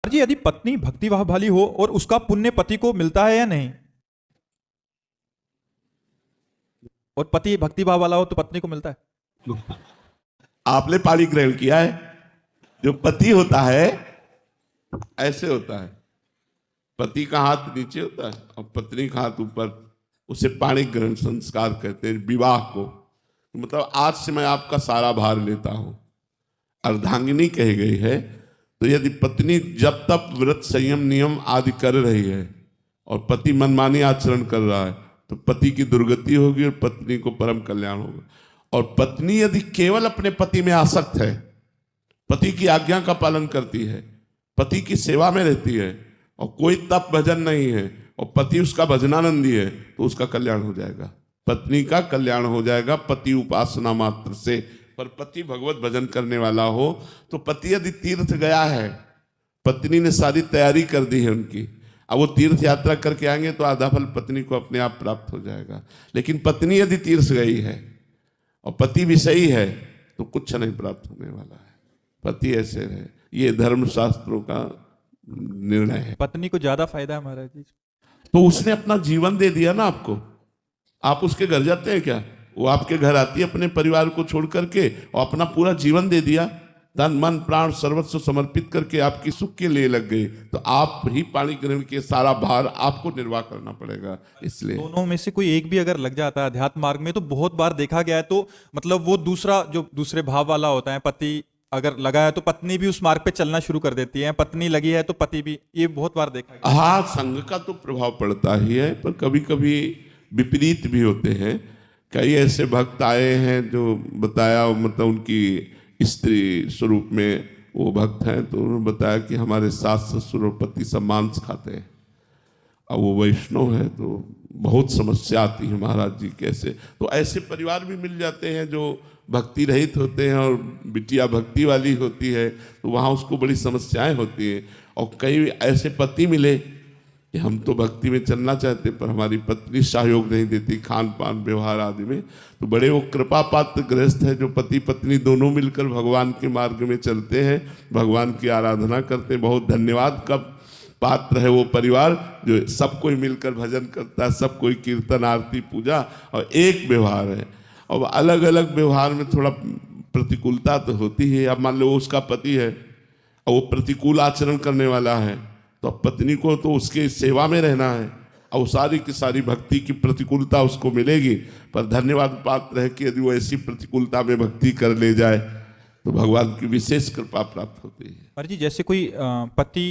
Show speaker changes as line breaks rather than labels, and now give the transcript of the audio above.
जी यदि पत्नी भक्तिभाव वाली हो और उसका पुण्य पति को मिलता है या नहीं, और पति भक्तिभाव वाला हो तो पत्नी को मिलता है?
आपने पानी ग्रहण किया है। जो पति होता है ऐसे होता है, पति का हाथ नीचे होता है और पत्नी का हाथ ऊपर। उसे पाणी ग्रहण संस्कार कहते हैं विवाह को। मतलब आज से मैं आपका सारा भार लेता हूं, अर्धांगिनी कही गई है। तो यदि पत्नी जब तक व्रत संयम नियम आदि कर रही है और पति मनमानी आचरण कर रहा है तो पति की दुर्गति होगी और पत्नी को परम कल्याण होगा। और पत्नी यदि केवल अपने पति में आसक्त है, पति की आज्ञा का पालन करती है, पति की सेवा में रहती है और कोई तप भजन नहीं है और पति उसका भजनानंदी है, तो उसका कल्याण हो जाएगा, पत्नी का कल्याण हो जाएगा पति उपासना मात्र से। पर पति भगवत भजन करने वाला हो तो पति यदि तीर्थ गया है, पत्नी ने सारी तैयारी कर दी है उनकी, अब वो तीर्थ यात्रा करके आएंगे तो आधा फल पत्नी को अपने आप प्राप्त हो जाएगा। लेकिन पत्नी यदि तीर्थ गई है और पति भी सही है तो कुछ नहीं प्राप्त होने वाला है। पति ऐसे रहे, ये धर्मशास्त्रों का निर्णय है।
पत्नी को ज्यादा फायदा है महाराज जी।
तो उसने अपना जीवन दे दिया ना आपको। आप उसके घर जाते हैं क्या? वो आपके घर आती है अपने परिवार को छोड़ करके और अपना पूरा जीवन दे दिया, तन मन प्राण सर्वस्व समर्पित करके आपकी सुख के लिए लग गई। तो आप ही पाणी ग्रहण के सारा भार आपको निर्वाह करना पड़ेगा। इसलिए
दोनों में से कोई एक भी अगर लग जाता है अध्यात्म मार्ग में तो बहुत बार देखा गया है, तो मतलब वो दूसरा जो दूसरे भाव वाला होता है, पति अगर लगा है तो पत्नी भी उस मार्ग पे चलना शुरू कर देती है, पत्नी लगी है तो पति भी, ये बहुत बार देखा गया।
हाँ, संघ का तो प्रभाव पड़ता ही है, पर कभी कभी विपरीत भी होते हैं। कई ऐसे भक्त आए हैं जो बताया, मतलब उनकी स्त्री स्वरूप में वो भक्त हैं, तो उन्होंने बताया कि हमारे सास ससुर और पति सब मांस खाते हैं। अब वो वैष्णव है तो बहुत समस्या आती है महाराज जी कैसे। तो ऐसे परिवार भी मिल जाते हैं जो भक्ति रहित होते हैं और बिटिया भक्ति वाली होती है, तो वहाँ उसको बड़ी समस्याएं होती हैं। और कई ऐसे पति मिले कि हम तो भक्ति में चलना चाहते पर हमारी पत्नी सहयोग नहीं देती खान पान व्यवहार आदि में। तो बड़े वो कृपा पात्र गृहस्थ है जो पति पत्नी दोनों मिलकर भगवान के मार्ग में चलते हैं, भगवान की आराधना करते हैं। बहुत धन्यवाद का पात्र है वो परिवार जो सब कोई मिलकर भजन करता है, सब कोई कीर्तन आरती पूजा और एक व्यवहार है। और अलग अलग व्यवहार में थोड़ा प्रतिकूलता तो होती है। अब मान लो उसका पति है और वो प्रतिकूल आचरण करने वाला है, तो पत्नी को तो उसके सेवा में रहना है और सारी की सारी भक्ति की प्रतिकूलता उसको मिलेगी। पर धन्यवाद पात्र है कि यदि वो ऐसी प्रतिकूलता में भक्ति कर ले जाए तो भगवान की विशेष कृपा प्राप्त होती है।
पर जी जैसे कोई पति